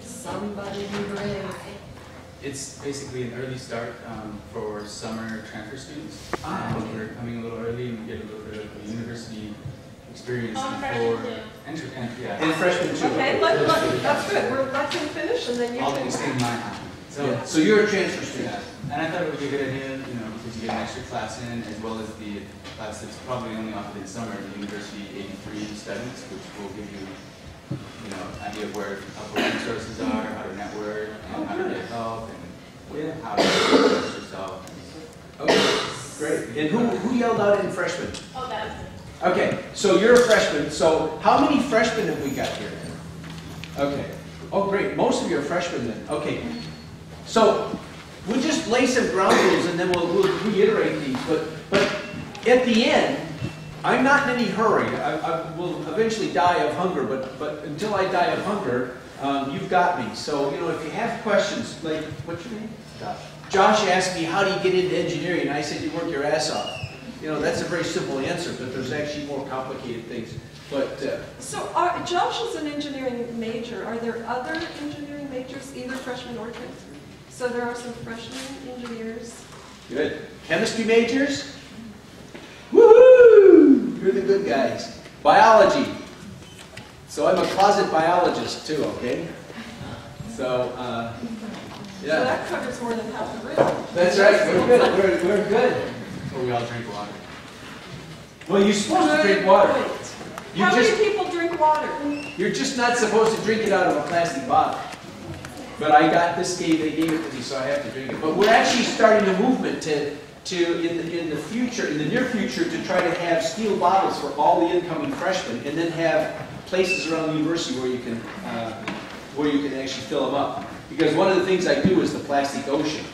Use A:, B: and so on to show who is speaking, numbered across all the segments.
A: Somebody be brave.
B: It's basically an early start for summer transfer students. We're coming a little early and we get a little bit of a university experience before entry.
C: And freshmen too.
A: Okay, that's good. We'll let him finish and then you
B: I'll
A: can.
B: extend mine.
C: So you're a transfer student.
B: And I thought it would be a good idea, you know, because you get an extra class in, as well as the class that's probably only offered in summer, the University 83 studies, which will give you, you know, idea of where resources are, how to network, and how to get help, and how to express yourself.
C: Okay, great. And who yelled out in freshmen?
D: Oh, that was it.
C: Okay, so you're a freshman. So how many freshmen have we got here? Okay. Oh, great. Most of you are freshmen then. Okay. So we'll just lay some ground rules and then we'll reiterate these. But at the end, I'm not in any hurry. I will eventually die of hunger, but until I die of hunger, you've got me. So, you know, if you have questions, like, what's your name? Josh. Josh asked me, how do you get into engineering? And I said, you work your ass off. You know, that's a very simple answer, but there's actually more complicated things. But
A: So Josh is an engineering major. Are there other engineering majors, either freshman or transfer? So there are some freshman engineers.
C: Good. Chemistry majors? Woohoo! You're the good guys. Biology. So I'm a closet biologist too, okay? So,
A: So
C: yeah.
A: that covers more than half the room.
C: That's right. We're good. We're good.
B: Or we all drink water.
C: Well, you're supposed to drink water.
A: How many people drink water?
C: You're just not supposed to drink it out of a plastic bottle. But I got this they gave it to me, so I have to drink it. But we're actually starting a movement in the future, in the near future, to try to have steel bottles for all the incoming freshmen, and then have places around the university where you can actually fill them up. Because one of the things I do is the plastic ocean,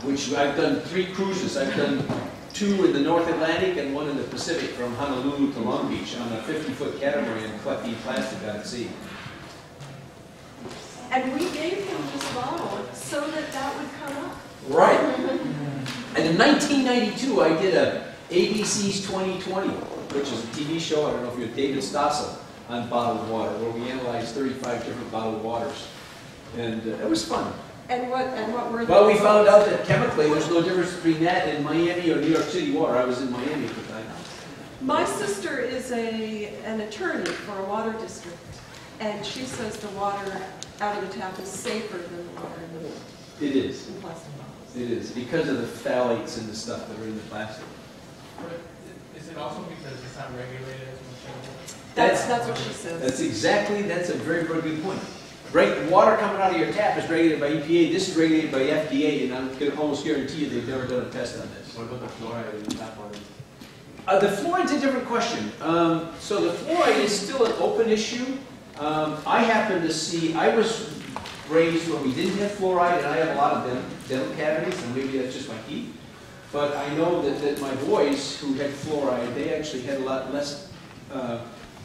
C: which I've done 3 cruises. I've done 2 in the North Atlantic and 1 in the Pacific from Honolulu to Long Beach on a 50-foot catamaran collecting plastic at sea.
A: And we gave him this bottle so that would come up.
C: Right. And in 1992, I did a ABC's 2020, which is a TV show, I don't know if you're David Stossel, on bottled water, where we analyzed 35 different bottled waters. And it was fun.
A: And what were they?
C: Well, we found out that chemically there's no difference between that and Miami or New York City water. I was in Miami at the time.
A: My sister is an attorney for a water district, and she says the water out of the tap is safer than the water in the
C: It is.
A: plastic bottles.
C: It is, because of the phthalates and the stuff that are in the plastic.
E: But is it also because it's not regulated as much
A: That's what she says.
C: That's a very, very good point. Right, water coming out of your tap is regulated by EPA. This is regulated by FDA, and I'm going to almost guarantee you they've never done a test on this.
B: What about the fluoride in tap water?
C: The fluoride's a different question. So the fluoride is still an open issue. I happen to see, I was raised where we didn't have fluoride, and I have a lot of dental cavities, and maybe that's just my teeth. But I know that my boys who had fluoride, they actually had a lot less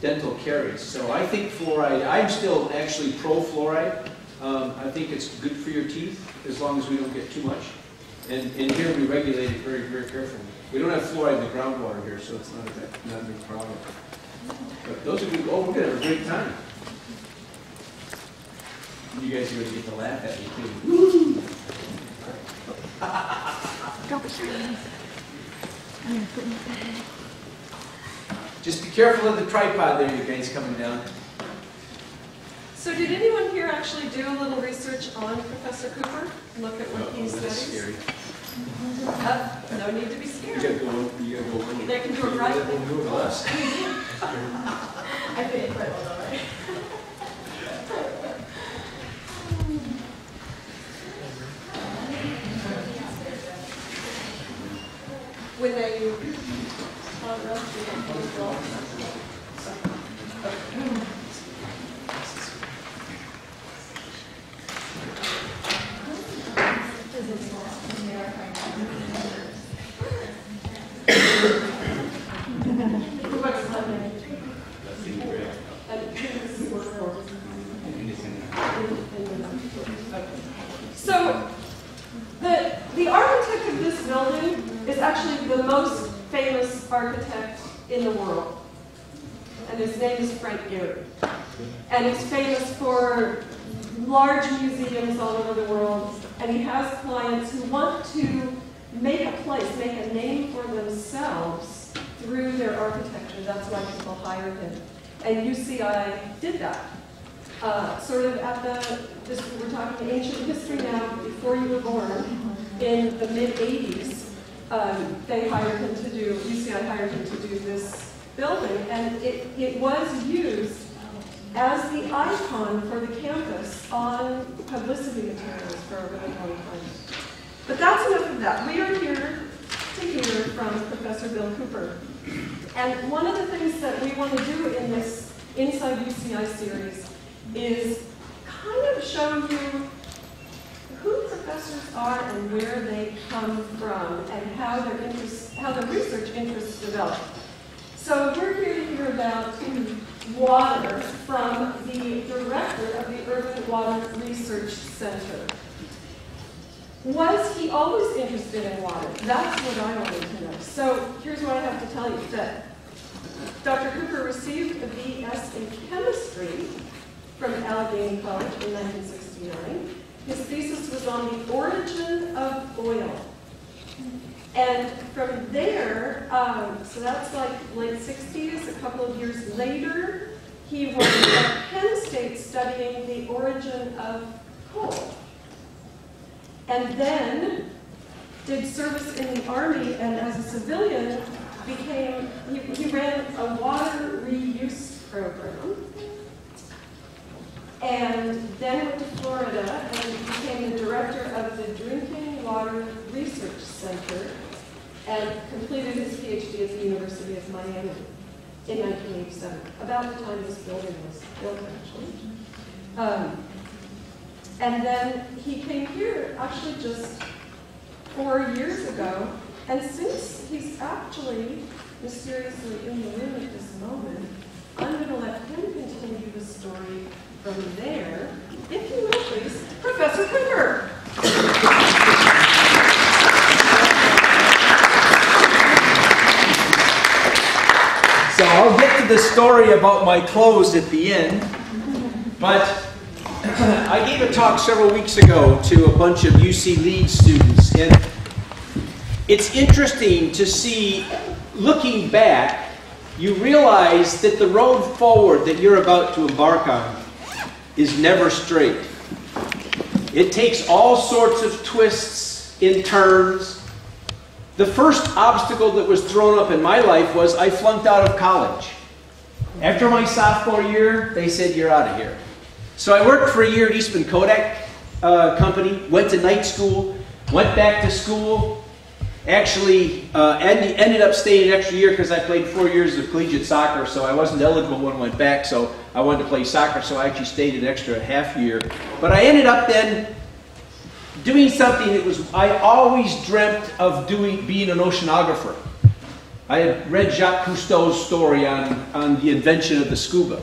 C: dental caries. So I think fluoride, I'm still actually pro-fluoride. I think it's good for your teeth, as long as we don't get too much. And here we regulate it very, very carefully. We don't have fluoride in the groundwater here, so it's not a big problem. But those are good. Oh, we're going to have a great time. You guys are going to get to laugh at me, too. Woo!
D: Don't be sure. I'm going to put my bag.
C: Just be careful of the tripod there, you guys, coming down.
A: So did anyone here actually do a little research on Professor Cooper? Look at what he
C: That's
A: studies?
C: scary.
A: No need to be
C: You
A: scared.
C: gotta go.
A: They can do it right.
C: We'll do it less.
D: I think it's quite well though, right?
A: When they So the architect of this building is actually the most famous architect in the world. And his name is Frank Gehry. and is famous for large museums all over the world. And he has clients who want to make a place, make a name for themselves through their architecture. That's why people hire him. And UCI did that. Sort of at we're talking ancient history now, before you were born, in the mid-80s, they hired him to do, UCI hired him to do this building, and it was used as the icon for the campus on publicity materials for a really long time. But that's enough of that. We are here to hear from Professor Bill Cooper. And one of the things that we want to do in this Inside UCI series is kind of show you who professors are and where they come from and how the research interests develop. So we're here to hear about water from the director of the Urban Water Research Center. Was he always interested in water? That's what I wanted to know. So here's what I have to tell you, that Dr. Cooper received a BS in chemistry from Allegheny College in 1969. His thesis was on the origin of oil. And from there, so that's like late 60s, a couple of years later, he was at Penn State studying the origin of coal. And then did service in the Army, and as a civilian, he ran a water reuse program. And then went to Florida and became the director of the Drinking Water Research Center and completed his PhD at the University of Miami in 1987, about the time this building was built, actually. And then he came here actually just 4 years ago, and since he's actually mysteriously in the room at this moment, I'm going to let him continue the story from there. If you will, please, Professor Cooper.
C: So I'll get to the story about my clothes at the end, but I gave a talk several weeks ago to a bunch of UC Lead students, and it's interesting to see, looking back, you realize that the road forward that you're about to embark on is never straight. It takes all sorts of twists and turns. The first obstacle that was thrown up in my life was I flunked out of college. After my sophomore year, they said, you're out of here. So I worked for a year at Eastman Kodak Company, went to night school, went back to school, actually ended up staying an extra year because I played 4 years of collegiate soccer, so I wasn't eligible when I went back, so I wanted to play soccer, so I actually stayed an extra half year. But I ended up then doing something that was, I always dreamt of being an oceanographer. I had read Jacques Cousteau's story on the invention of the scuba.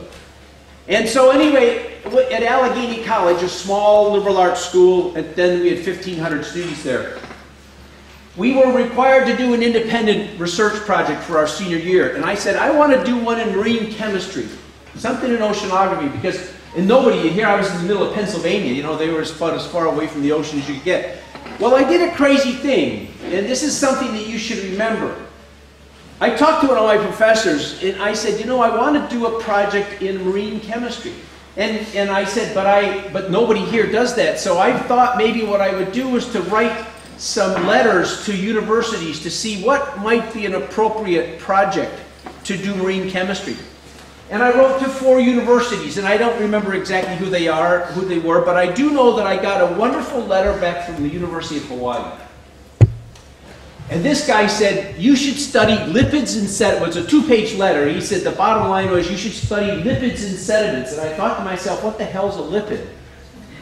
C: And so anyway, at Allegheny College, a small liberal arts school, and then we had 1,500 students there. We were required to do an independent research project for our senior year, and I said, I want to do one in marine chemistry, something in oceanography, because, and nobody here, I was in the middle of Pennsylvania, you know, they were about as far away from the ocean as you could get. Well, I did a crazy thing, and this is something that you should remember. I talked to one of my professors, and I said, you know, I want to do a project in marine chemistry. And I said, but nobody here does that, so I thought maybe what I would do was to write some letters to universities to see what might be an appropriate project to do marine chemistry. And I wrote to 4 universities, and I don't remember exactly who they were, but I do know that I got a wonderful letter back from the University of Hawaii. And this guy said, you should study lipids and sediments. It was a 2-page letter. He said the bottom line was, you should study lipids and sediments. And I thought to myself, what the hell's a lipid?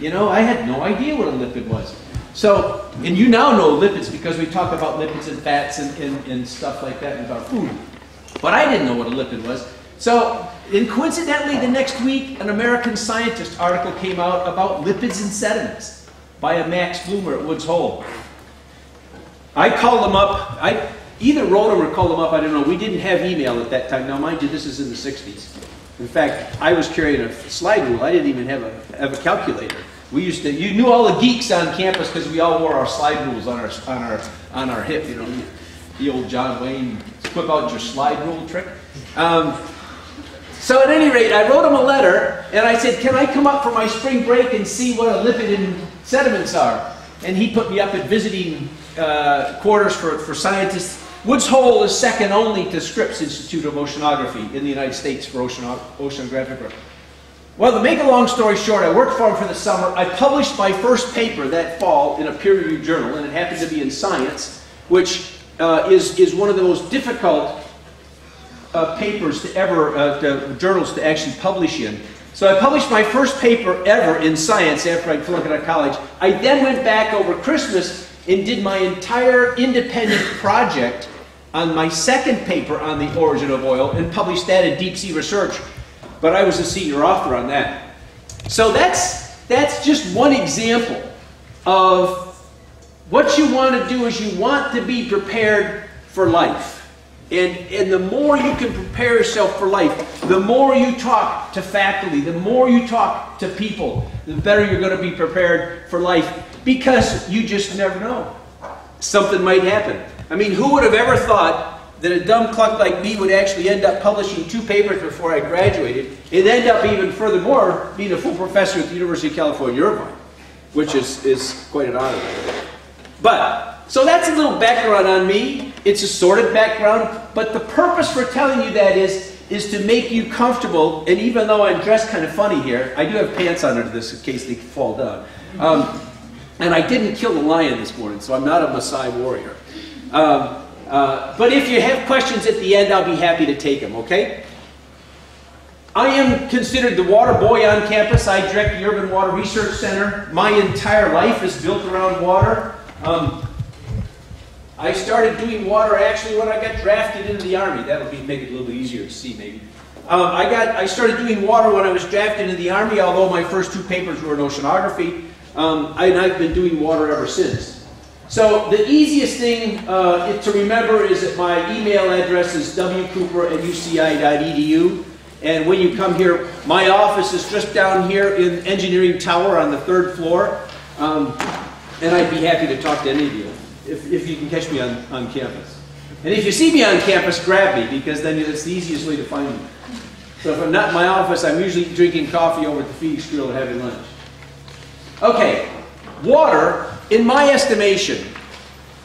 C: You know, I had no idea what a lipid was. So, and you now know lipids because we talk about lipids and fats and stuff like that with our food. But I didn't know what a lipid was. So, and coincidentally, the next week, an American Scientist article came out about lipids and sediments by a Max Bloomer at Woods Hole. I called them up. I either wrote them or called them up, I don't know. We didn't have email at that time. Now, mind you, this is in the 60s. In fact, I was carrying a slide rule. I didn't even have a calculator. We used to, you knew all the geeks on campus because we all wore our slide rules on our hip, you know, the old John Wayne whip out your slide rule trick. So at any rate, I wrote him a letter and I said, can I come up for my spring break and see what a lipid and sediments are? And he put me up at visiting quarters for scientists. Woods Hole is second only to Scripps Institute of Oceanography in the United States for oceanographic work. Well, to make a long story short, I worked for him for the summer. I published my first paper that fall in a peer-reviewed journal, and it happened to be in Science, which is one of the most difficult papers to ever, journals to actually publish in. So I published my first paper ever in Science after I flunked out of college. I then went back over Christmas and did my entire independent project on my second paper on the origin of oil and published that in Deep Sea Research. But I was a senior author on that. So that's just one example of what you want to do is you want to be prepared for life. And the more you can prepare yourself for life, the more you talk to faculty, the more you talk to people, the better you're going to be prepared for life. Because you just never know. Something might happen. I mean, who would have ever thought that a dumb cluck like me would actually end up publishing 2 papers before I graduated, and end up even furthermore being a full professor at the University of California, Irvine, which is quite an honor. But, so that's a little background on me. It's a sordid background, but the purpose for telling you that is to make you comfortable, and even though I'm dressed kind of funny here, I do have pants under this in case they fall down. And I didn't kill the lion this morning, so I'm not a Maasai warrior. But if you have questions at the end, I'll be happy to take them, okay? I am considered the water boy on campus. I direct the Urban Water Research Center. My entire life is built around water. I started doing water actually when I got drafted into the Army. That'll make it a little bit easier to see, maybe. I started doing water when I was drafted into the Army, although my first 2 papers were in oceanography. And I've been doing water ever since. So the easiest thing to remember is that my email address is wcooper@uci.edu. And when you come here, my office is just down here in Engineering Tower on the 3rd floor. And I'd be happy to talk to any of you if you can catch me on campus. And if you see me on campus, grab me, because then it's the easiest way to find me. So if I'm not in my office, I'm usually drinking coffee over at the Phoenix Grill and having lunch. Okay, water, in my estimation,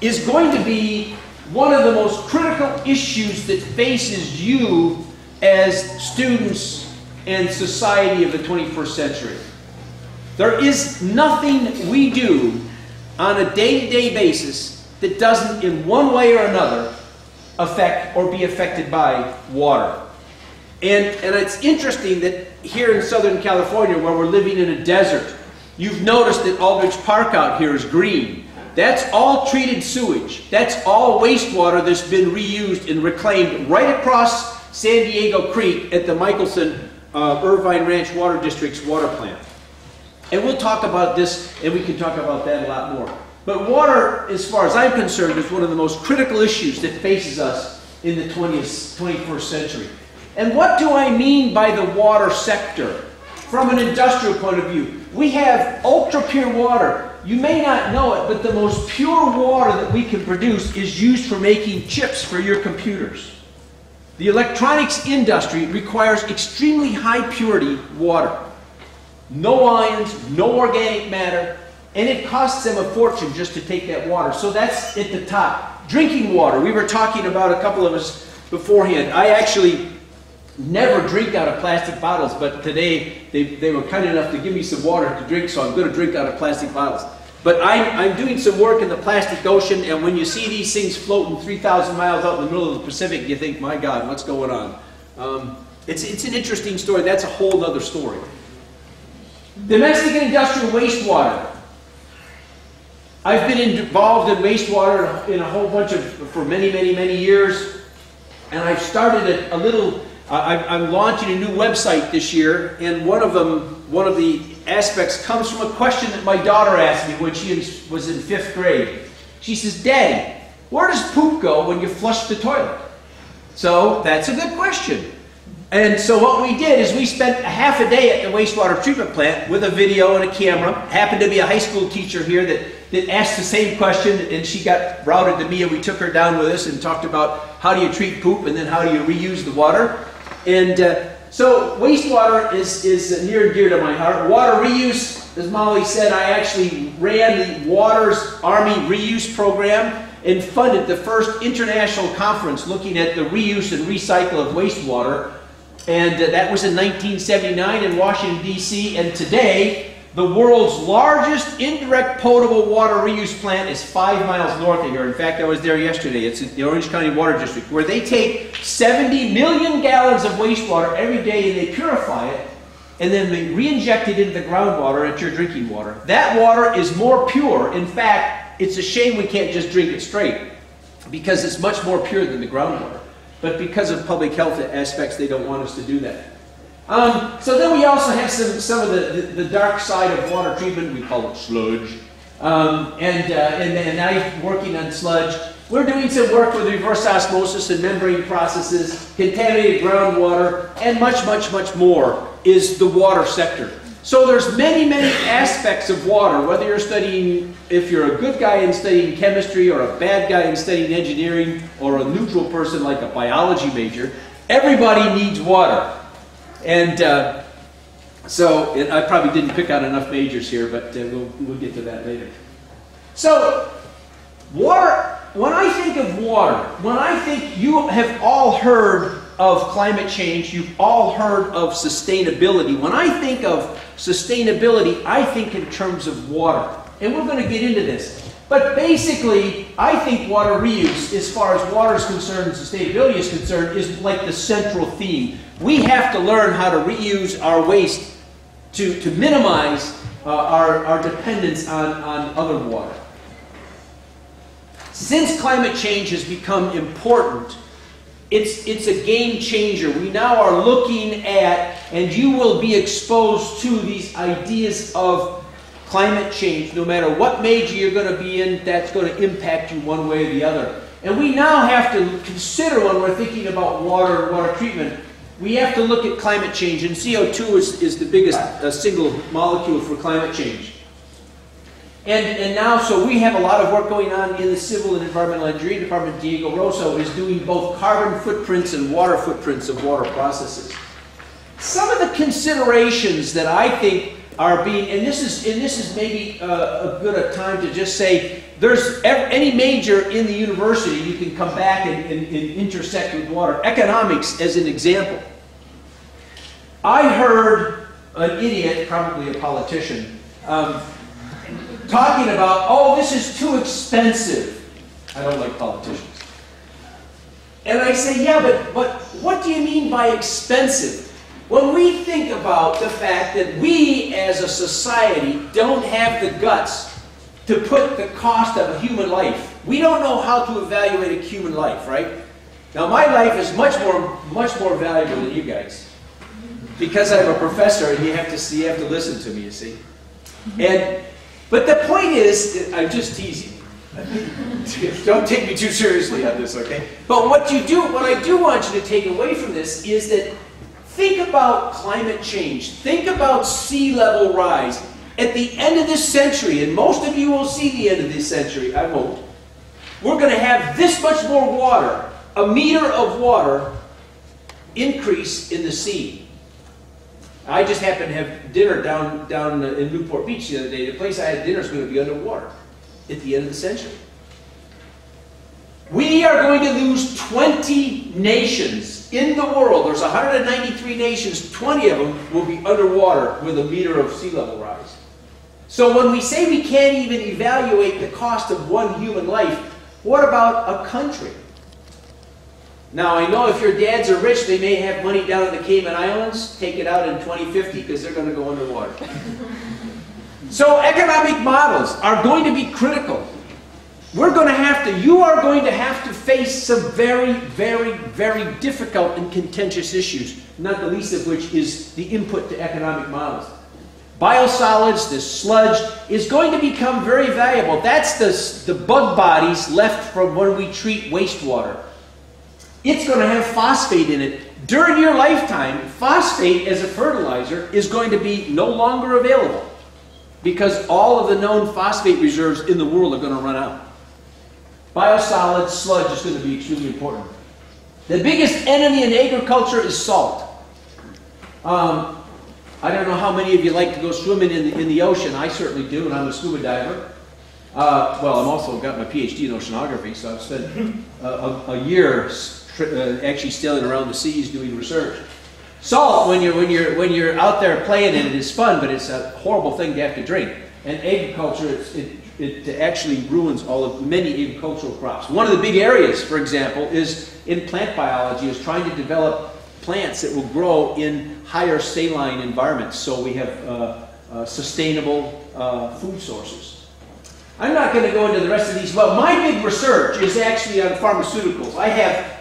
C: is going to be one of the most critical issues that faces you as students and society of the 21st century. There is nothing we do on a day-to-day basis that doesn't, in one way or another, affect or be affected by water. And it's interesting that here in Southern California, where we're living in a desert, you've noticed that Aldrich Park out here is green. That's all treated sewage. That's all wastewater that's been reused and reclaimed right across San Diego Creek at the Michelson Irvine Ranch Water District's water plant. And we'll talk about this, and we can talk about that a lot more. But water, as far as I'm concerned, is one of the most critical issues that faces us in the 21st century. And what do I mean by the water sector? From an industrial point of view, we have ultra-pure water. You may not know it, but the most pure water that we can produce is used for making chips for your computers. The electronics industry requires extremely high purity water. No ions, no organic matter, and it costs them a fortune just to take that water. So that's at the top. Drinking water, we were talking about, a couple of us beforehand. I actually never drink out of plastic bottles, but today they were kind enough to give me some water to drink, so I'm going to drink out of plastic bottles. But I'm doing some work in the plastic ocean, and when you see these things floating 3,000 miles out in the middle of the Pacific, you think, my God, what's going on? It's an interesting story. That's a whole other story. Domestic and industrial wastewater. I've been involved in wastewater in a whole bunch for many, many, many years, and I've started a little. I'm launching a new website this year, and one of the aspects comes from a question that my daughter asked me when she was in 5th grade. She says, "Daddy, where does poop go when you flush the toilet?" So that's a good question. And so what we did is we spent a half a day at the wastewater treatment plant with a video and a camera. Happened to be a high school teacher here that asked the same question, and she got routed to me, and we took her down with us and talked about how do you treat poop and then how do you reuse the water. And so wastewater is near and dear to my heart. Water reuse, as Molly said, I actually ran the Water's Army Reuse Program and funded the first international conference looking at the reuse and recycle of wastewater. And that was in 1979 in Washington, D.C. And today, the world's largest indirect potable water reuse plant is 5 miles north of here. In fact, I was there yesterday. It's in the Orange County Water District, where they take 70 million gallons of wastewater every day and they purify it, and then they re-inject it into the groundwater at your drinking water. That water is more pure. In fact, it's a shame we can't just drink it straight, because it's much more pure than the groundwater. But because of public health aspects, they don't want us to do that. So then we also have some of the dark side of water treatment. We call it sludge. And I'm working on sludge. We're doing some work with reverse osmosis and membrane processes, contaminated groundwater, and much, much, much more is the water sector. So there's many, many aspects of water, whether you're studying, if you're a good guy in studying chemistry or a bad guy in studying engineering or a neutral person like a biology major, everybody needs water. And so I probably didn't pick out enough majors here, but we'll get to that later. So water, when I think of water, when I think you have all heard of climate change, you've all heard of sustainability. When I think of sustainability, I think in terms of water. And we're going to get into this. But basically, I think water reuse, as far as water is concerned and sustainability is concerned, is like the central theme. We have to learn how to reuse our waste to minimize our dependence on other water. Since climate change has become important, it's a game changer. We now are looking at, and you will be exposed to these ideas of climate change. No matter what major you're going to be in, that's going to impact you one way or the other. And we now have to consider, when we're thinking about water and water treatment, we have to look at climate change. And CO2 is the biggest single molecule for climate change. And now, so we have a lot of work going on in the Civil and Environmental Engineering Department. Diego Rosso is doing both carbon footprints and water footprints of water processes. Some of the considerations that I think are being, and this is maybe a good time to just say, there's any major in the university, you can come back and intersect with water. Economics as an example. I heard an idiot, probably a politician, talking about, oh, this is too expensive. I don't like politicians. And I say, yeah, but what do you mean by expensive? When we think about the fact that we as a society don't have the guts to put the cost of a human life, we don't know how to evaluate a human life, right? Now my life is much more valuable than you guys, because I'm a professor and you have to listen to me, you see. But the point is, I'm just teasing. Don't take me too seriously on this, okay? But what I do want you to take away from this is that think about climate change. Think about sea level rise. At the end of this century, and most of you will see the end of this century, I won't, we're going to have this much more water, a meter of water increase in the sea. I just happened to have dinner down in Newport Beach the other day. The place I had dinner is going to be underwater at the end of the century. We are going to lose 20 nations in the world. There's 193 nations, 20 of them will be underwater with a meter of sea level rise. So when we say we can't even evaluate the cost of one human life, what about a country? Now, I know if your dads are rich, they may have money down in the Cayman Islands. Take it out in 2050 because they're going to go underwater. So economic models are going to be critical. You are going to have to face some very, very, very difficult and contentious issues, not the least of which is the input to economic models. Biosolids, this sludge, is going to become very valuable. That's the bug bodies left from when we treat wastewater. It's going to have phosphate in it. during your lifetime, phosphate as a fertilizer is going to be no longer available because all of the known phosphate reserves in the world are going to run out. Biosolids, sludge is going to be extremely important. The biggest enemy in agriculture is salt. I don't know how many of you like to go swimming in the ocean. I certainly do, and I'm a scuba diver. Well, I'm also got my PhD in oceanography, so I've spent a year actually sailing around the seas doing research. Salt, when you're out there playing in it, is fun, but it's a horrible thing to have to drink. And agriculture, it actually ruins many agricultural crops. One of the big areas, for example, is in plant biology, is trying to develop plants that will grow in higher saline environments, so we have sustainable food sources. I'm not going to go into the rest of these. Well, my big research is actually on pharmaceuticals.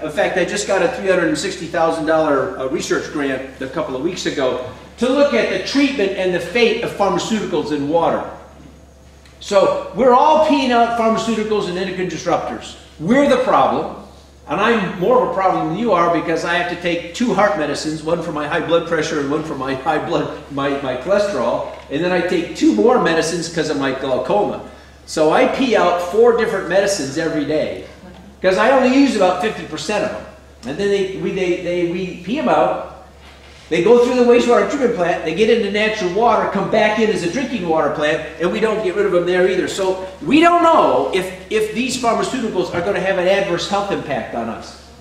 C: In fact, I just got a $360,000 research grant a couple of weeks ago to look at the treatment and the fate of pharmaceuticals in water. So we're all peeing out pharmaceuticals and endocrine disruptors. We're the problem. And I'm more of a problem than you are because I have to take 2 heart medicines, one for my high blood pressure and one for my my cholesterol. And then I take 2 more medicines because of my glaucoma. So I pee out 4 different medicines every day because I only use about 50% of them. And then we pee them out. They go through the wastewater treatment plant, they get into natural water, come back in as a drinking water plant, and we don't get rid of them there either. So we don't know if these pharmaceuticals are going to have an adverse health impact on us.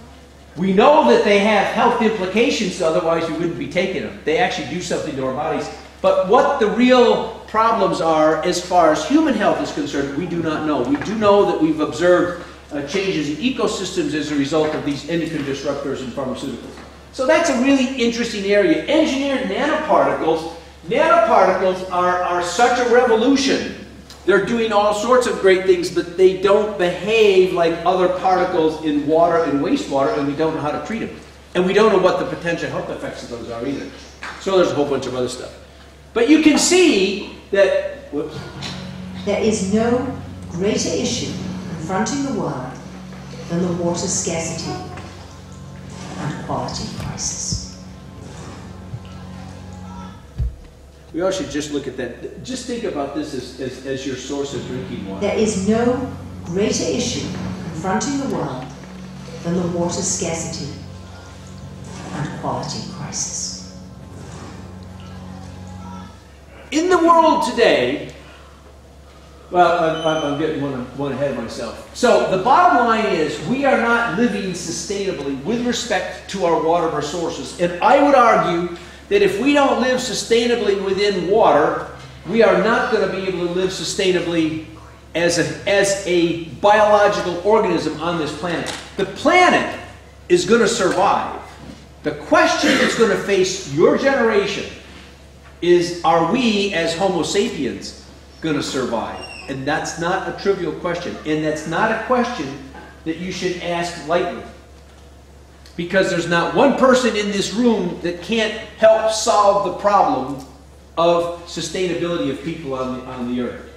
C: We know that they have health implications, otherwise we wouldn't be taking them. They actually do something to our bodies. But what the real problems are as far as human health is concerned, we do not know. We do know that we've observed changes in ecosystems as a result of these endocrine disruptors and pharmaceuticals. So that's a really interesting area. Engineered nanoparticles. Nanoparticles are such a revolution. They're doing all sorts of great things, but they don't behave like other particles in water and wastewater, and we don't know how to treat them. And we don't know what the potential health effects of those are either. So there's a whole bunch of other stuff. But you can see that, whoops.
F: There is no greater issue confronting the world than the water scarcity and quality crisis.
C: We all should just look at that. Just think about this as your source of drinking water.
F: There is no greater issue confronting the world than the water scarcity and quality crisis.
C: In the world today, well, I'm getting one ahead of myself. So the bottom line is we are not living sustainably with respect to our water resources. And I would argue that if we don't live sustainably within water, we are not going to be able to live sustainably as a biological organism on this planet. The planet is going to survive. The question that's going to face your generation is, are we as Homo sapiens going to survive? And that's not a trivial question. And that's not a question that you should ask lightly. Because there's not one person in this room that can't help solve the problem of sustainability of people on the earth.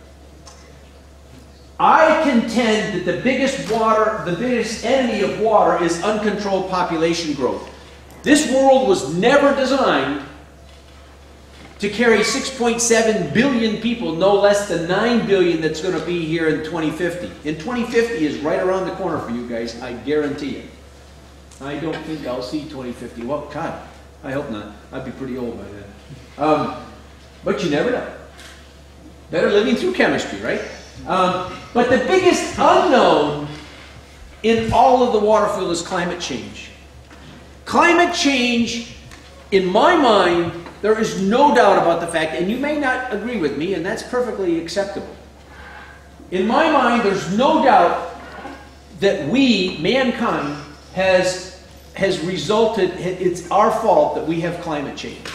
C: I contend that the biggest enemy of water is uncontrolled population growth. This world was never designed to carry 6.7 billion people, no less than 9 billion that's going to be here in 2050. And 2050 is right around the corner for you guys, I guarantee you. I don't think I'll see 2050. Well, God, I hope not. I'd be pretty old by then. But you never know. Better living through chemistry, right? But the biggest unknown in all of the water field is climate change. Climate change, in my mind, there is no doubt about the fact, and you may not agree with me, and that's perfectly acceptable. In my mind, there's no doubt that we, mankind, has resulted, it's our fault that we have climate change.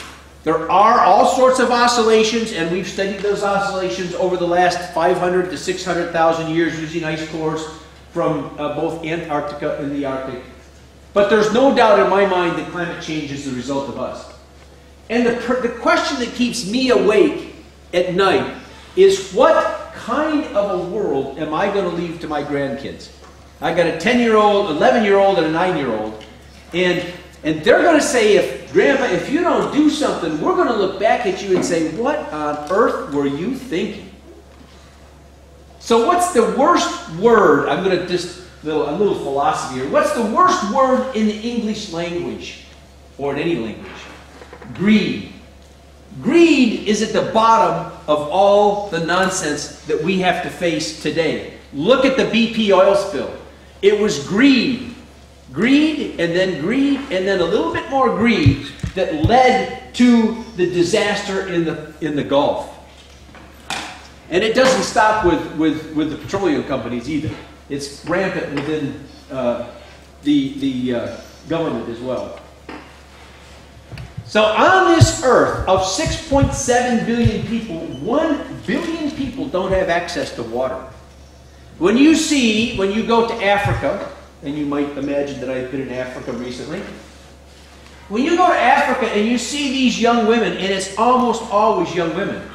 C: There are all sorts of oscillations, and we've studied those oscillations over the last 500 to 600,000 years using ice cores from both Antarctica and the Arctic. But there's no doubt in my mind that climate change is the result of us. And the question that keeps me awake at night is, what kind of a world am I going to leave to my grandkids? I got a 10-year-old, 11-year-old, and a 9-year-old. And And they're going to say, if Grandpa, if you don't do something, we're going to look back at you and say, what on earth were you thinking? So what's the worst word? I'm going to just, a little philosophy here. What's the worst word in the English language? Or in any language? Greed. Greed is at the bottom of all the nonsense that we have to face today. Look at the BP oil spill. It was greed. Greed, and then a little bit more greed that led to the disaster in the Gulf. And it doesn't stop with the petroleum companies either. It's rampant within the government as well. So on this earth of 6.7 billion people, 1 billion people don't have access to water. When you go to Africa, and you might imagine that I've been in Africa recently. When you go to Africa and you see these young women, and it's almost always young women,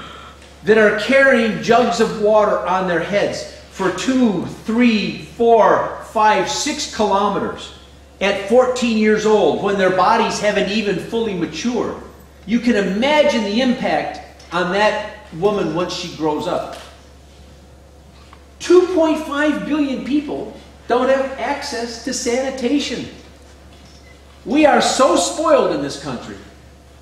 C: that are carrying jugs of water on their heads for 2, 3, 4, 5, 6 kilometers at 14 years old when their bodies haven't even fully matured. You can imagine the impact on that woman once she grows up. 2.5 billion people don't have access to sanitation. We are so spoiled in this country.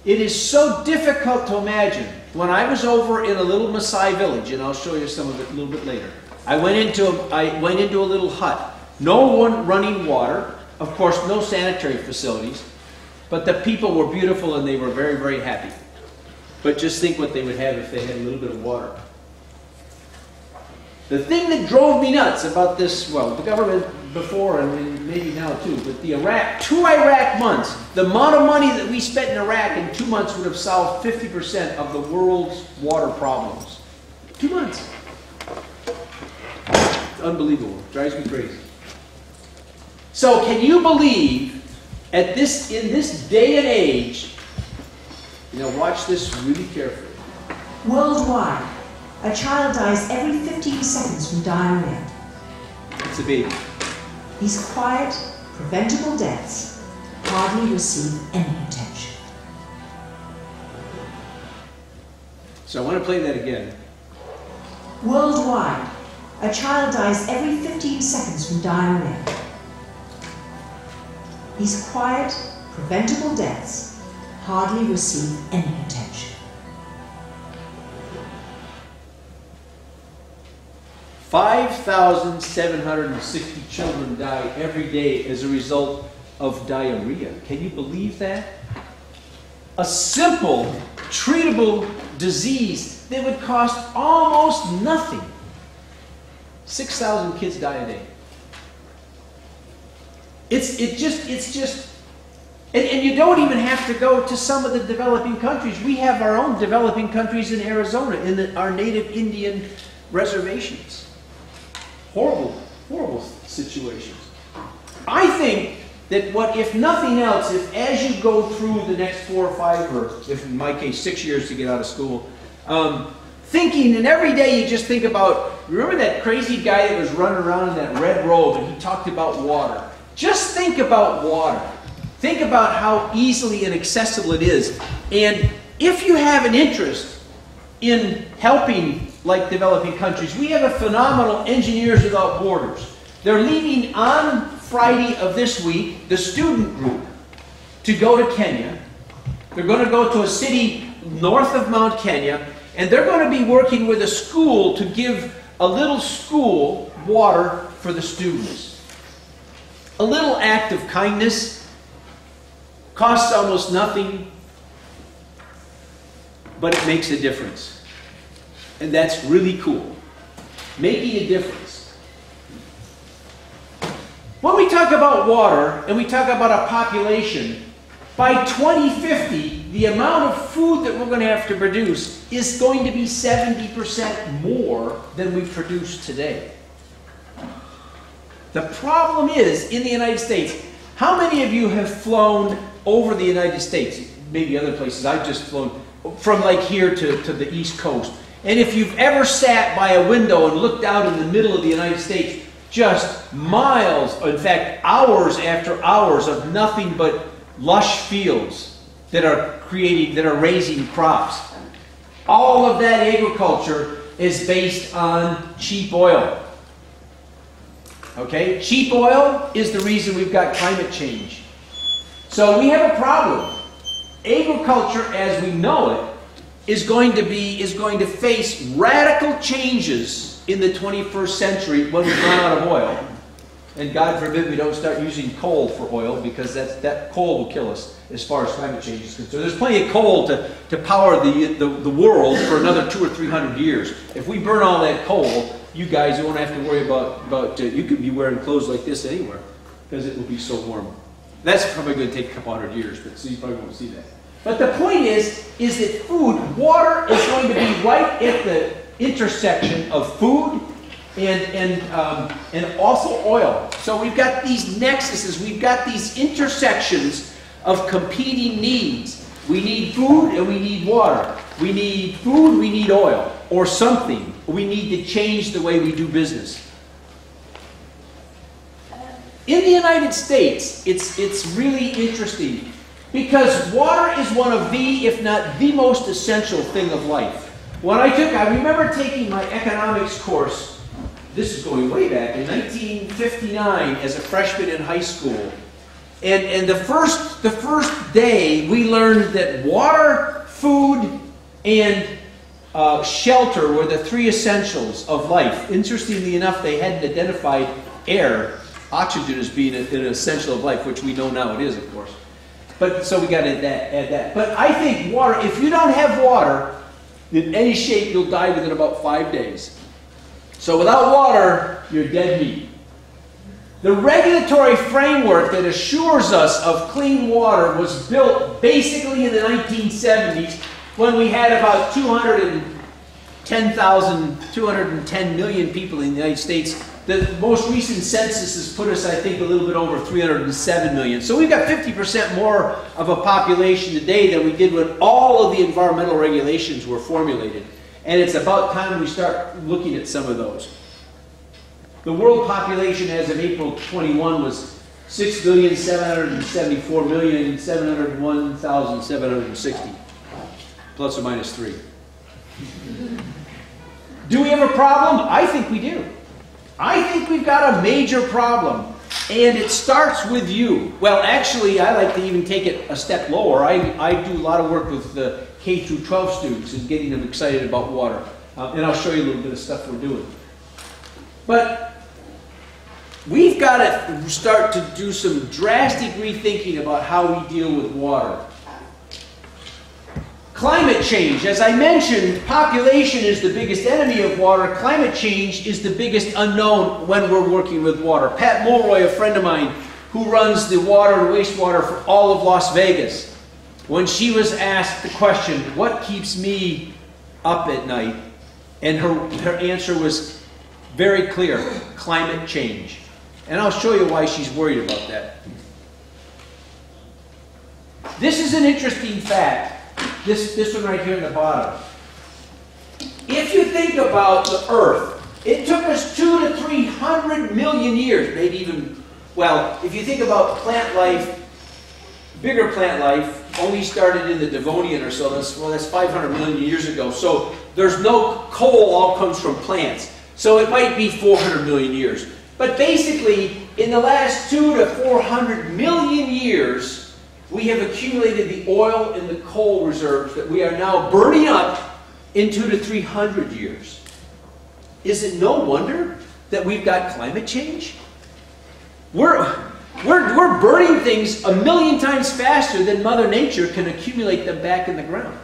C: It is so difficult to imagine. When I was over in a little Maasai village, and I'll show you some of it a little bit later, I went into a little hut. No one running water. Of course, no sanitary facilities. But the people were beautiful and they were very, very happy. But just think what they would have if they had a little bit of water. The thing that drove me nuts about this, well, the government before and maybe now too, but the two Iraq months, the amount of money that we spent in Iraq in 2 months would have solved 50% of the world's water problems. 2 months. It's unbelievable. It drives me crazy. So can you believe in this day and age, watch this really carefully.
F: Worldwide, a child dies every 15 seconds from diarrhea.
C: It's a baby.
F: These quiet, preventable deaths hardly receive any attention.
C: So I want to play that again.
F: Worldwide, a child dies every 15 seconds from diarrhea. These quiet, preventable deaths hardly receive any attention.
C: 5,760 children die every day as a result of diarrhea. Can you believe that? A simple, treatable disease that would cost almost nothing. 6,000 kids die a day. And you don't even have to go to some of the developing countries. We have our own developing countries in Arizona, in our native Indian reservations. Horrible, horrible situations. I think that if nothing else, if as you go through the next 4 or 5, or if in my case 6 years to get out of school, thinking, and every day you just think about, remember that crazy guy that was running around in that red robe and he talked about water. Just think about water. Think about how easily and accessible it is. And if you have an interest in helping like developing countries, we have a phenomenal Engineers Without Borders. They're leaving on Friday of this week, the student group, to go to Kenya. They're going to go to a city north of Mount Kenya, and they're going to be working with a school to give a little school water for the students. A little act of kindness, costs almost nothing, but it makes a difference. And that's really cool. Making a difference. When we talk about water, and we talk about a population, by 2050, the amount of food that we're going to have to produce is going to be 70% more than we produce today. The problem is, in the United States, how many of you have flown over the United States? Maybe other places. I've just flown from like here to the East Coast. And if you've ever sat by a window and looked out in the middle of the United States, just miles, in fact, hours after hours of nothing but lush fields that are raising crops. All of that agriculture is based on cheap oil. Okay? Cheap oil is the reason we've got climate change. So we have a problem. Agriculture as we know it is going to face radical changes in the 21st century when we run out of oil. And God forbid we don't start using coal for oil, because that coal will kill us as far as climate change is concerned. There's plenty of coal to power the world for another 200 or 300 years. If we burn all that coal, you guys won't have to worry about you could be wearing clothes like this anywhere, because it will be so warm. That's probably going to take a couple hundred years, but so you probably won't see that. But the point is that water is going to be right at the intersection of food and also oil. So we've got these nexuses, we've got these intersections of competing needs. We need food and we need water. We need food, we need oil, or something. We need to change the way we do business. In the United States, it's really interesting, because water is one of the, if not the most essential thing of life. I remember taking my economics course, this is going way back, in 1959 as a freshman in high school. And the first day we learned that water, food, and shelter were the three essentials of life. Interestingly enough, they hadn't identified air, oxygen, as being an essential of life, which we know now it is, of course. But so we got to add that. But I think water, if you don't have water in any shape, you'll die within about 5 days. So without water, you're dead meat. The regulatory framework that assures us of clean water was built basically in the 1970s, when we had about 210 million people in the United States. The most recent census has put us, I think, a little bit over 307 million. So we've got 50% more of a population today than we did when all of the environmental regulations were formulated. And it's about time we start looking at some of those. The world population as of April 21 was 6,774,701,760, plus or minus 3. Do we have a problem? I think we do. I think we've got a major problem, and it starts with you. Well, actually, I like to even take it a step lower. I do a lot of work with the K through 12 students and getting them excited about water. And I'll show you a little bit of stuff we're doing. But we've got to start to do some drastic rethinking about how we deal with water. Climate change. As I mentioned, population is the biggest enemy of water. Climate change is the biggest unknown when we're working with water. Pat Mulroy, a friend of mine, who runs the water and wastewater for all of Las Vegas, when she was asked the question, what keeps me up at night? And her answer was very clear: climate change. And I'll show you why she's worried about that. This is an interesting fact. This one right here in the bottom. If you think about the Earth, it took us 200 to 300 million years, maybe even, well, if you think about plant life, bigger plant life only started in the Devonian or so. That's 500 million years ago. So there's no coal, all comes from plants. So it might be 400 million years. But basically, in the last 200 to 400 million years, we have accumulated the oil and the coal reserves that we are now burning up in 200 to 300 years. Is it no wonder that we've got climate change? We're burning things 1,000,000 times faster than Mother Nature can accumulate them back in the ground.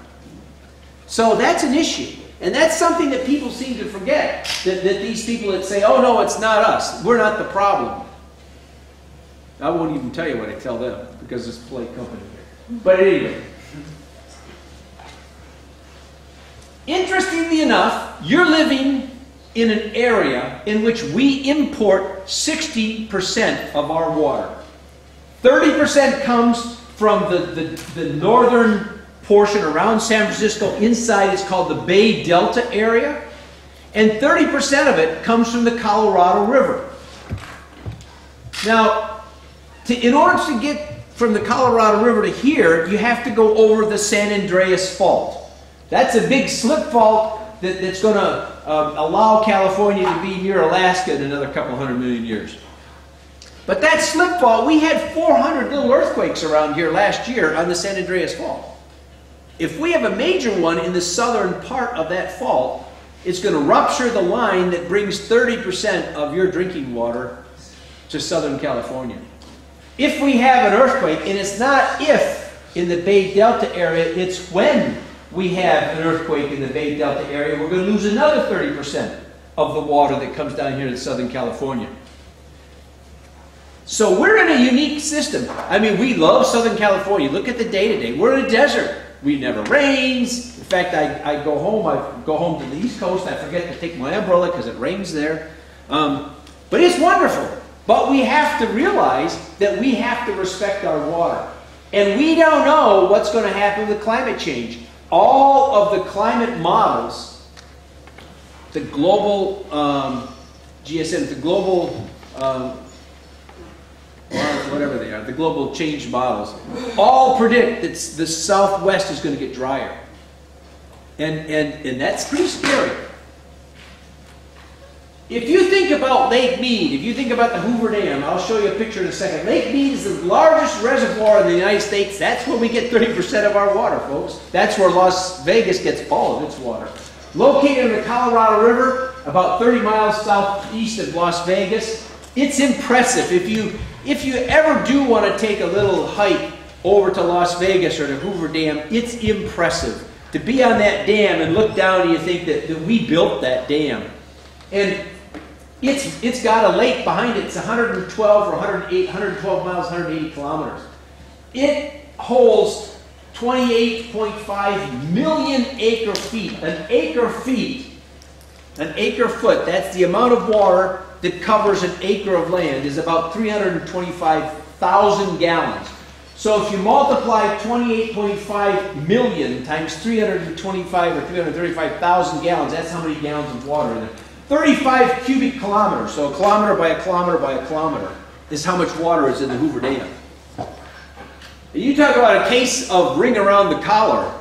C: So that's an issue. And that's something that people seem to forget. That these people that say, oh no, it's not us, we're not the problem. I won't even tell you what I tell them, because it's polite company. But anyway. Interestingly enough, you're living in an area in which we import 60% of our water. 30% comes from the northern portion around San Francisco. Inside is called the Bay Delta area. And 30% of it comes from the Colorado River. Now, in order to get from the Colorado River to here, you have to go over the San Andreas Fault. That's a big slip fault that's going to allow California to be near Alaska in another couple 100 million years. But that slip fault, we had 400 little earthquakes around here last year on the San Andreas Fault. If we have a major one in the southern part of that fault, it's going to rupture the line that brings 30% of your drinking water to Southern California. If we have an earthquake, and it's not if in the Bay Delta area, it's when we have an earthquake in the Bay Delta area, we're going to lose another 30% of the water that comes down here to Southern California. So we're in a unique system. I mean, we love Southern California. Look at the day-to-day. We're in a desert. We never rains. In fact, I go home to the East Coast. I forget to take my umbrella because it rains there. But it's wonderful. But we have to realize that we have to respect our water. And we don't know what's going to happen with climate change. All of the climate models, the global GSM, the global whatever they are, the global change models, all predict that the Southwest is going to get drier. And that's pretty scary. If you think about Lake Mead, if you think about the Hoover Dam, I'll show you a picture in a second. Lake Mead is the largest reservoir in the United States. That's where we get 30% of our water, folks. That's where Las Vegas gets all of its water. Located in the Colorado River, about 30 miles southeast of Las Vegas. It's impressive. If you ever do want to take a little hike over to Las Vegas or to Hoover Dam, it's impressive. To be on that dam and look down and you think that we built that dam. And it's got a lake behind it. It's 112 or 112 miles, 180 kilometers. It holds 28.5 million acre feet. An acre foot, that's the amount of water that covers an acre of land, is about 325,000 gallons. So if you multiply 28.5 million times 325 or 335,000 gallons, that's how many gallons of water in there. 35 cubic kilometers, so a kilometer by a kilometer by a kilometer, is how much water is in the Hoover Dam. And you talk about a case of ring around the collar.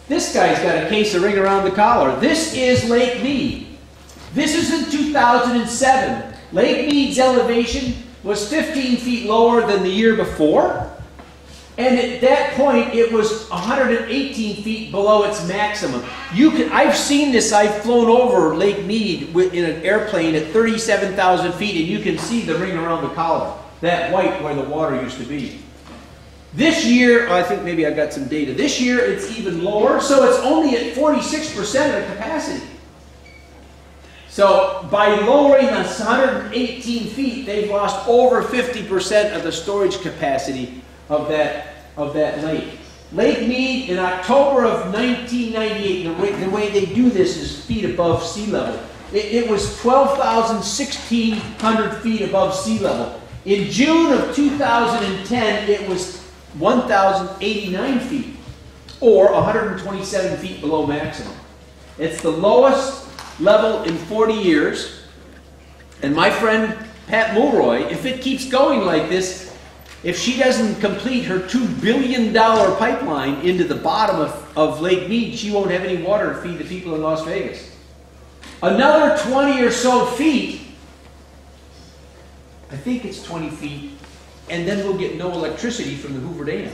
C: This guy's got a case of ring around the collar. This is Lake Mead. This is in 2007. Lake Mead's elevation was 15 feet lower than the year before. And at that point, it was 118 feet below its maximum. I've seen this. I've flown over Lake Mead in an airplane at 37,000 feet, and you can see the ring around the collar, that white where the water used to be. This year, I think maybe I got some data. This year, it's even lower, so it's only at 46% of the capacity. So by lowering us 118 feet, they've lost over 50% of the storage capacity of that lake. Lake Mead in October of 1998, the way they do this is feet above sea level. It was 1,600 feet above sea level. In June of 2010, it was 1,089 feet, or 127 feet below maximum. It's the lowest level in 40 years. And my friend Pat Mulroy, if it keeps going like this, if she doesn't complete her $2 billion pipeline into the bottom of Lake Mead, she won't have any water to feed the people in Las Vegas. Another 20 or so feet, I think it's 20 feet, and then we'll get no electricity from the Hoover Dam.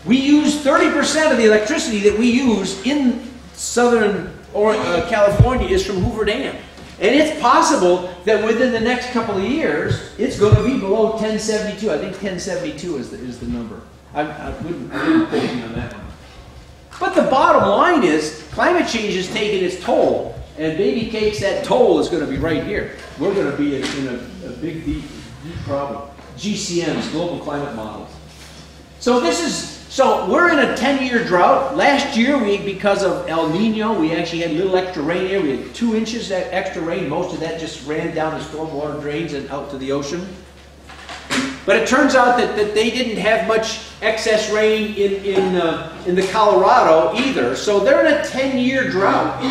C: We use 30% of the electricity that we use in Southern California is from Hoover Dam. And it's possible that within the next couple of years, it's going to be below 1072. I think 1072 is the number. I wouldn't quote me on that one. But the bottom line is, climate change is taking its toll. And baby cakes, that toll is going to be right here. We're going to be in a big, deep problem. GCMs, global climate models. So we're in a 10-year drought. Last year, because of El Nino, we actually had a little extra rain here. We had 2 inches of extra rain. Most of that just ran down the stormwater drains and out to the ocean. But it turns out that they didn't have much excess rain in the Colorado either. So they're in a 10-year drought.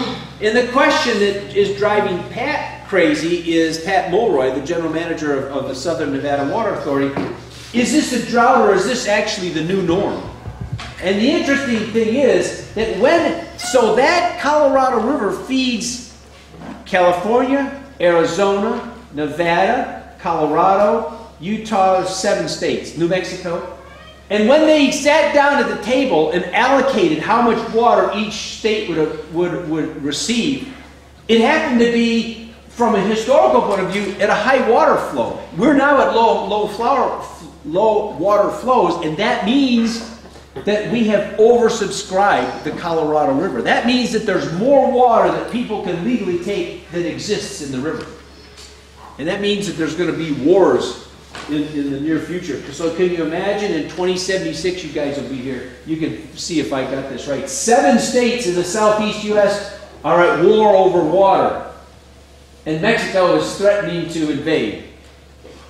C: And the question that is driving Pat crazy is Pat Mulroy, the general manager of the Southern Nevada Water Authority. is this a drought or is this actually the new norm? And the interesting thing is that that Colorado River feeds California, Arizona, Nevada, Colorado, Utah, 7 states, New Mexico. And when they sat down at the table and allocated how much water each state would receive, it happened to be, from a historical point of view, at a high water flow. We're now at low water flows, and that means that we have oversubscribed the Colorado River. That means that there's more water that people can legally take than exists in the river. And that means that there's going to be wars in the near future. So can you imagine in 2076, you guys will be here. You can see if I got this right. 7 states in the southeast U.S. are at war over water. And Mexico is threatening to invade.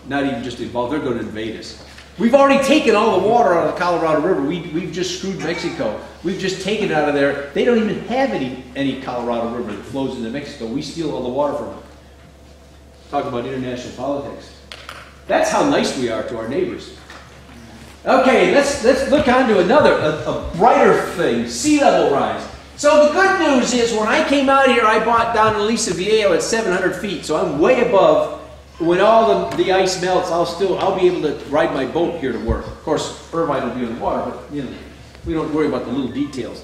C: Not even just involved, they're going to invade us. We've already taken all the water out of the Colorado River. We've just screwed Mexico. We've just taken it out of there. They don't even have any Colorado River that flows into Mexico. We steal all the water from them. Talk about international politics. That's how nice we are to our neighbors. Okay, let's look on to a brighter thing, sea level rise. So the good news is when I came out here, I bought down in Aliso Viejo at 700 feet. So I'm way above. When all the ice melts, I'll be able to ride my boat here to work. Of course, Irvine will be on the water, but you know, we don't worry about the little details.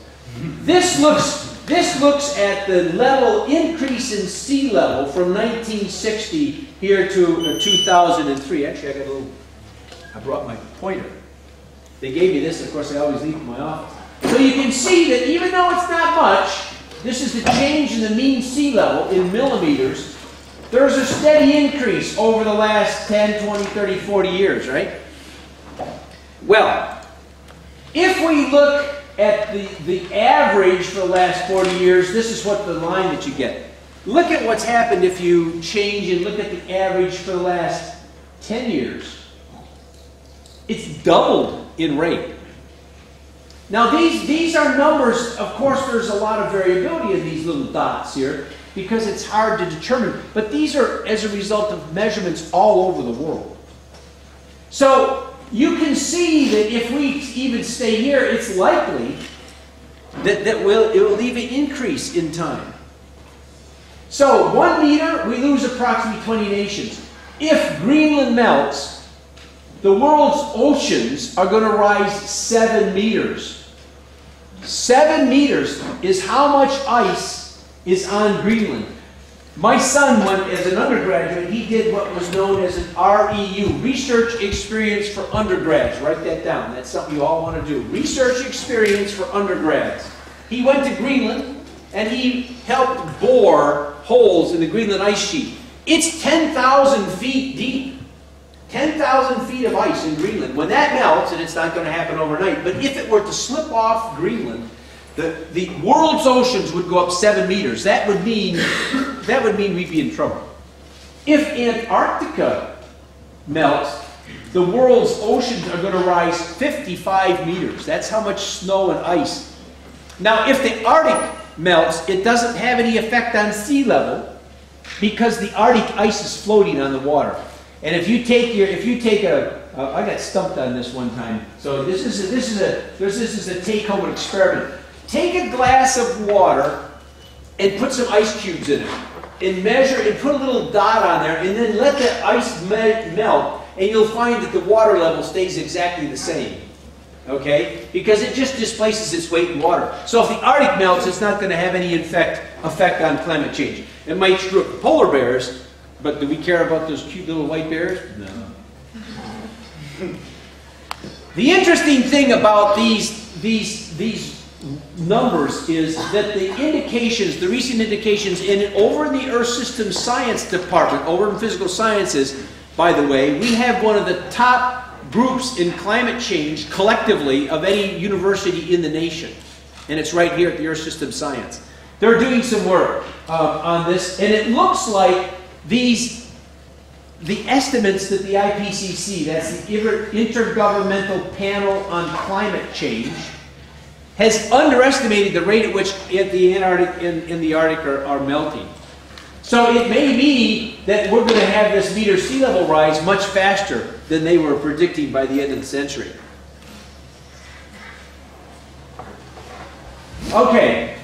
C: This looks at the level increase in sea level from 1960 here to 2003. Actually, I brought my pointer. They gave me this. Of course, I always leave it in my office. So you can see that even though it's not much, this is the change in the mean sea level in millimeters. There's a steady increase over the last 10, 20, 30, 40 years, right? Well, if we look at the average for the last 40 years, this is what the line that you get. Look at what's happened if you change and look at the average for the last 10 years. It's doubled in rate. Now these are numbers, of course there's a lot of variability in these little dots here, because it's hard to determine. But these are as a result of measurements all over the world. So you can see that if we even stay here, it's likely that it will even increase in time. So 1 meter, we lose approximately 20 nations. If Greenland melts, the world's oceans are going to rise 7 meters. 7 meters is how much ice is on Greenland. My son went as an undergraduate, he did what was known as an REU, Research Experience for Undergrads. Write that down. That's something you all want to do. Research Experience for Undergrads. He went to Greenland and he helped bore holes in the Greenland ice sheet. It's 10,000 feet deep. 10,000 feet of ice in Greenland. When that melts, and it's not going to happen overnight, but if it were to slip off Greenland, the world's oceans would go up 7 meters. That would mean we'd be in trouble. If Antarctica melts, the world's oceans are going to rise 55 meters. That's how much snow and ice. Now, if the Arctic melts, it doesn't have any effect on sea level because the Arctic ice is floating on the water. And if you take I got stumped on this one time. So this is a take-home experiment. Take a glass of water and put some ice cubes in it, and measure and put a little dot on there, and then let the ice melt, and you'll find that the water level stays exactly the same. Okay? Because it just displaces its weight in water. So if the Arctic melts, it's not going to have any effect on climate change. It might screw up the polar bears, but do we care about those cute little white bears? No. The interesting thing about these numbers is that the indications, the recent indications, over in the Earth System Science Department, over in Physical Sciences, by the way, we have one of the top groups in climate change collectively of any university in the nation. And it's right here at the Earth System Science. They're doing some work on this, and it looks like the estimates that the IPCC, that's the Intergovernmental Panel on Climate Change, has underestimated the rate at which the Antarctic and the Arctic are melting. So it may be that we're going to have this meter sea level rise much faster than they were predicting by the end of the century. Okay.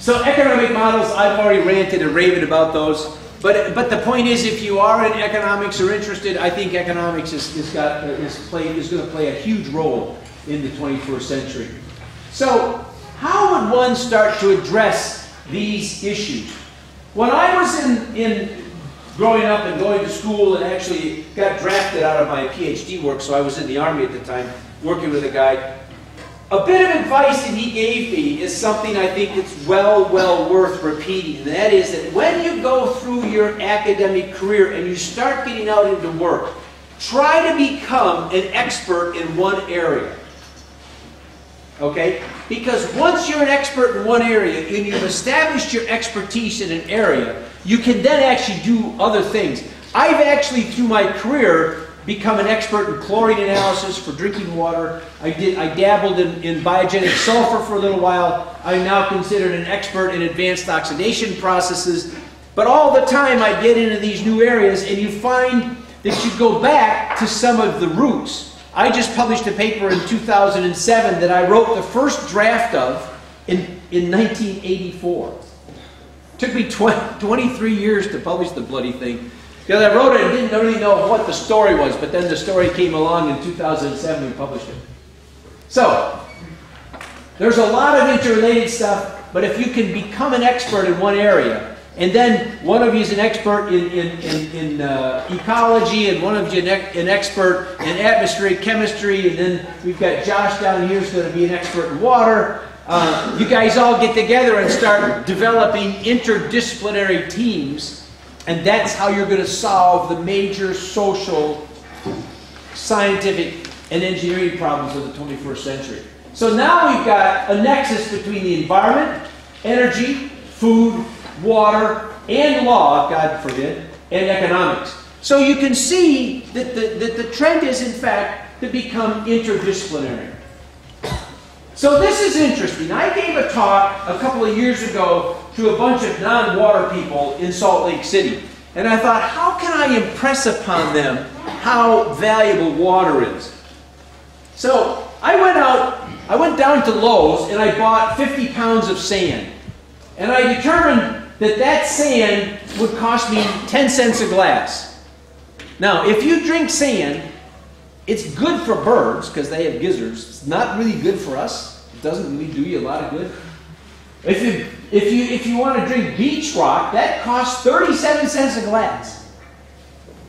C: So economic models, I've already ranted and raved about those. But the point is, if you are in economics or interested, I think economics is going to play a huge role in the 21st century. So how would one start to address these issues? When I was in growing up and going to school and actually got drafted out of my PhD work, so I was in the Army at the time, working with a guy, a bit of advice that he gave me is something I think that's well worth repeating. And that is that when you go through your academic career and you start getting out into work, try to become an expert in one area. Okay? Because once you're an expert in one area and you've established your expertise in an area, you can then actually do other things. I've actually, through my career, become an expert in chlorine analysis for drinking water. I dabbled in biogenic sulfur for a little while. I'm now considered an expert in advanced oxidation processes. But all the time I get into these new areas and you find that you go back to some of the roots. I just published a paper in 2007 that I wrote the first draft of in 1984. It took me 23 years to publish the bloody thing. Because I wrote it and didn't really know what the story was, but then the story came along in 2007 and we published it. So, there's a lot of interrelated stuff, but if you can become an expert in one area, and then one of you is an expert in ecology, and one of you an expert in atmospheric chemistry, and then we've got Josh down here who's going to be an expert in water. You guys all get together and start developing interdisciplinary teams. And that's how you're going to solve the major social, scientific, and engineering problems of the 21st century. So now we've got a nexus between the environment, energy, food, water, and law, God forbid, and economics. So you can see that the trend is, in fact, to become interdisciplinary. So this is interesting. I gave a talk a couple of years ago to a bunch of non-water people in Salt Lake City. And I thought, how can I impress upon them how valuable water is? So I went down to Lowe's and I bought 50 pounds of sand. And I determined that that sand would cost me 10 cents a glass. Now, if you drink sand, it's good for birds because they have gizzards. It's not really good for us. It doesn't really do you a lot of good. If you want to drink beach rock, that costs 37 cents a glass.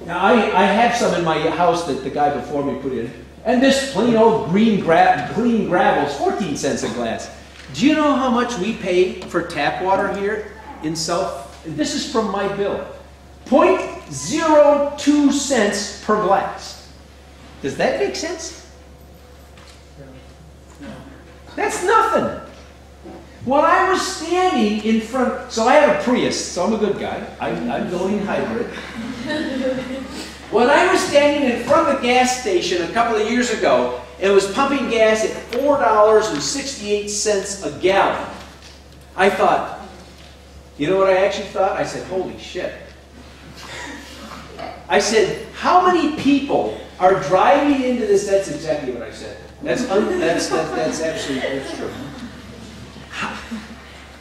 C: Now, I have some in my house that the guy before me put in. And this plain old green gravel is 14 cents a glass. Do you know how much we pay for tap water here in South? This is from my bill. 0.02 cents per glass. Does that make sense? That's nothing. When I was standing in front, so I have a Prius, so I'm a good guy. I'm going hybrid. When I was standing in front of the gas station a couple of years ago and was pumping gas at $4.68 a gallon, I thought, you know what I actually thought? I said, holy shit. I said, how many people are driving into this? That's exactly what I said. That's absolutely true.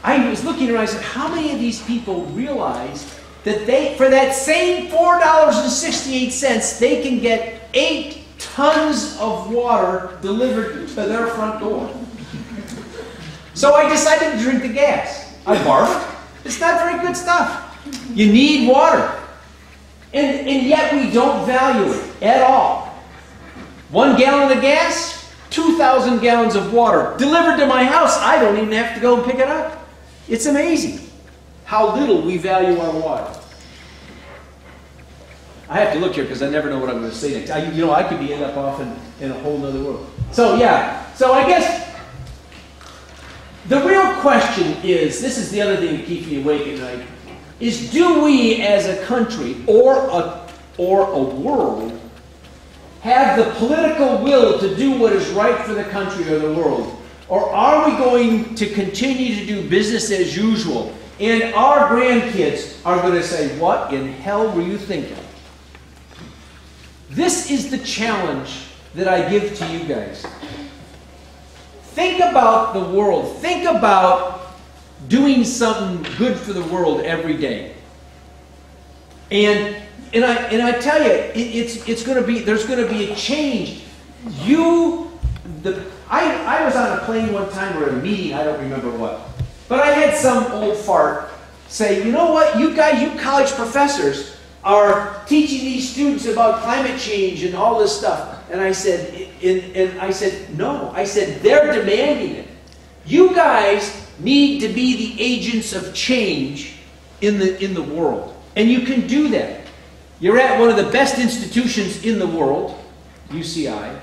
C: I was looking around, I said, how many of these people realize that for that same $4.68, they can get 8 tons of water delivered to their front door? So I decided to drink the gas. I barfed. It's not very good stuff. You need water. And yet we don't value it at all. 1 gallon of gas, 2,000 gallons of water delivered to my house. I don't even have to go and pick it up. It's amazing how little we value our water. I have to look here because I never know what I'm going to say next. I could end up off in a whole other world. So yeah, so I guess the real question is, this is the other thing that keeps me awake at night, is do we as a country or a world have the political will to do what is right for the country or the world? Or are we going to continue to do business as usual? And our grandkids are going to say, what in hell were you thinking? This is the challenge that I give to you guys. Think about the world. Think about doing something good for the world every day. And I tell you, it's going to be, there's going to be a change. I was on a plane one time or at a meeting, I don't remember what. But I had some old fart say, you know what, you guys, you college professors are teaching these students about climate change and all this stuff. And I said, no. I said, they're demanding it. You guys need to be the agents of change in the world. And you can do that. You're at one of the best institutions in the world, UCI.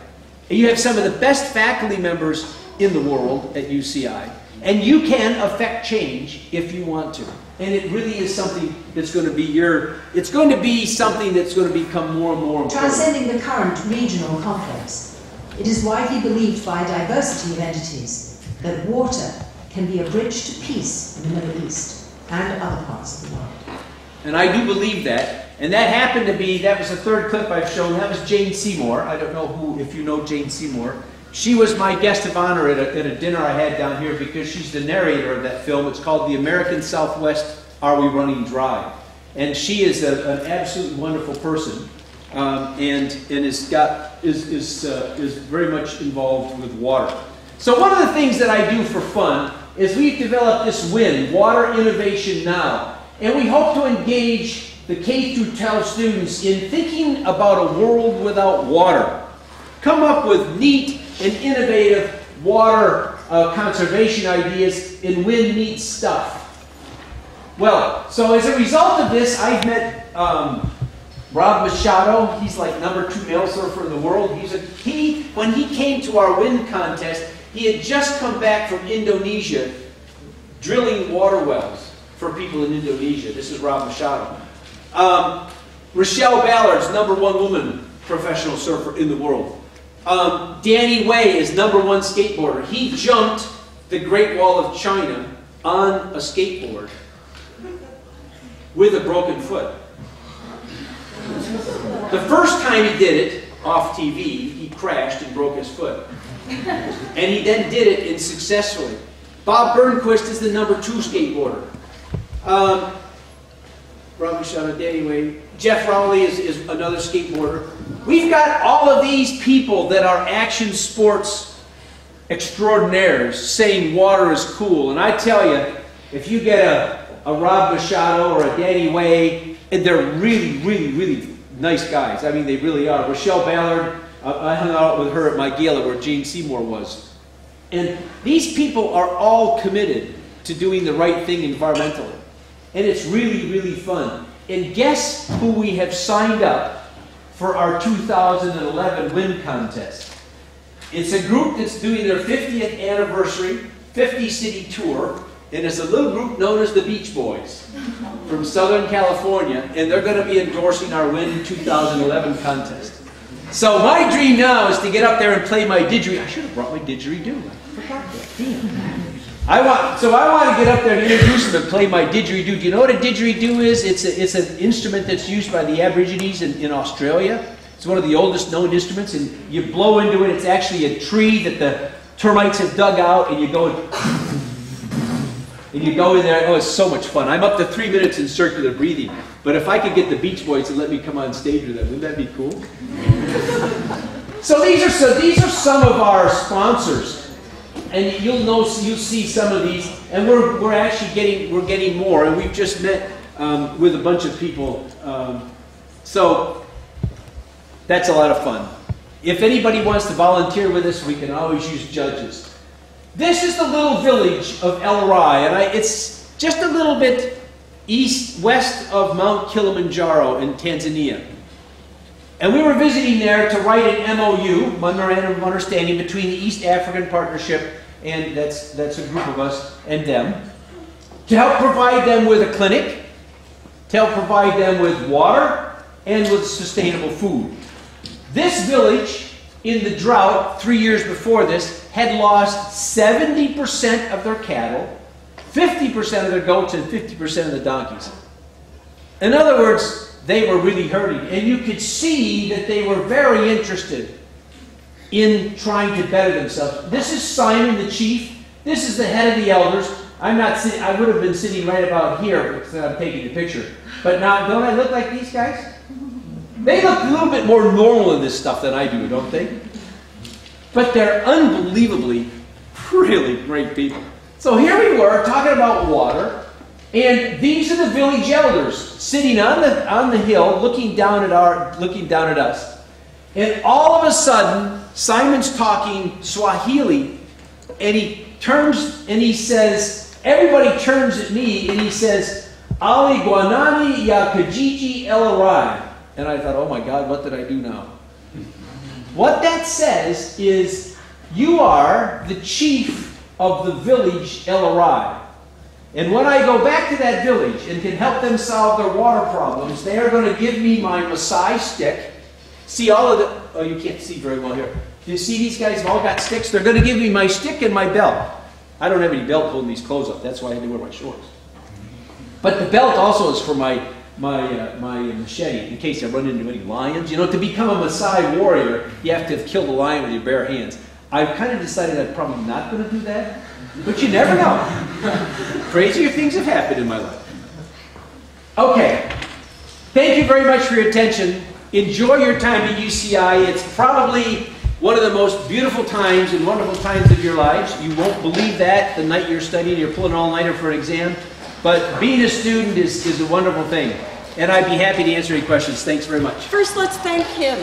C: And you have some of the best faculty members in the world at UCI. And you can affect change if you want to. And it really is something that's going to be it's going to be something that's going to become more and more important.
F: Transcending the current regional conflicts, it is widely believed by a diversity of entities that water can be a bridge to peace in the Middle East and other parts of the world.
C: And I do believe that. And that happened to be, that was the third clip I've shown, that was Jane Seymour. I don't know if you know Jane Seymour. She was my guest of honor at a dinner I had down here because she's the narrator of that film. It's called The American Southwest, Are We Running Dry? And she is an absolutely wonderful person and is very much involved with water. So one of the things that I do for fun is we've developed this WIN, Water Innovation Now. And we hope to engage the K through 12 students in thinking about a world without water. Come up with neat and innovative water conservation ideas in WIN neat stuff. Well, so as a result of this, I've met Rob Machado. He's like #2 male surfer in the world. When he came to our WIN contest, he had just come back from Indonesia drilling water wells for people in Indonesia. This is Rob Machado. Rochelle Ballard's #1 woman professional surfer in the world. Danny Way is #1 skateboarder. He jumped the Great Wall of China on a skateboard with a broken foot. The first time he did it off TV, he crashed and broke his foot. And he then did it successfully. Bob Burnquist is the #2 skateboarder. Rob Machado, Danny Way. Jeff Rowley is another skateboarder. We've got all of these people that are action sports extraordinaires saying water is cool. And I tell you, if you get a Rob Machado or a Danny Way, and they're really, really, really nice guys. I mean, they really are. Rochelle Ballard, I hung out with her at my gala where Jane Seymour was. And these people are all committed to doing the right thing environmentally. And it's really, really fun. And guess who we have signed up for our 2011 WIN contest? It's a group that's doing their 50th anniversary, 50-city tour, and it's a little group known as the Beach Boys from Southern California, and they're going to be endorsing our WIN 2011 contest. So my dream now is to get up there and play my didgeridoo. I should have brought my didgeridoo. I forgot that. Damn. I want to get up there and introduce them and play my didgeridoo. Do you know what a didgeridoo is? It's an instrument that's used by the Aborigines in Australia. It's one of the oldest known instruments, and you blow into it. It's actually a tree that the termites have dug out, and you go in there. Oh, it's so much fun. I'm up to 3 minutes in circular breathing. But if I could get the Beach Boys to let me come on stage with them, wouldn't that be cool? So these are some of our sponsors. And you'll see some of these, and we're actually getting more, and we've just met with a bunch of people. So that's a lot of fun. If anybody wants to volunteer with us, we can always use judges. This is the little village of El Rai, and it's just a little bit west of Mount Kilimanjaro in Tanzania. And we were visiting there to write an MOU, Memorandum of Understanding, between the East African Partnership, and that's a group of us, and them, to help provide them with a clinic, to help provide them with water, and with sustainable food. This village, in the drought 3 years before this, had lost 70% of their cattle, 50% of their goats, and 50% of the donkeys. In other words, they were really hurting. And you could see that they were very interested in trying to better themselves. This is Simon, the chief. This is the head of the elders. I'm not sitting, I would have been sitting right about here because I'm taking the picture. But now, don't I look like these guys? They look a little bit more normal in this stuff than I do, don't they? But they're unbelievably, really great people. So here we were talking about water, and these are the village elders sitting on the hill, looking down at us. And all of a sudden, Simon's talking Swahili, and he turns and he says, everybody turns at me, and he says, Ali Guanani ya Kijiji Elarai. And I thought, oh my God, what did I do now? What that says is, you are the chief of the village Elarai. And when I go back to that village and can help them solve their water problems, they are going to give me my Maasai stick. See all of the, oh, you can't see very well here. You see these guys have all got sticks? They're going to give me my stick and my belt. I don't have any belt holding these clothes up. That's why I had to wear my shorts. But the belt also is for my machete, in case I run into any lions. You know, to become a Maasai warrior, you have to have killed a lion with your bare hands. I've kind of decided I'm probably not going to do that, but you never know. Crazier things have happened in my life. Okay, thank you very much for your attention. Enjoy your time at UCI. It's probably one of the most beautiful times and wonderful times of your lives. You won't believe that the night you're studying, you're pulling all-nighter for an exam. But being a student is a wonderful thing. And I'd be happy to answer any questions. Thanks very much.
A: First, let's thank him.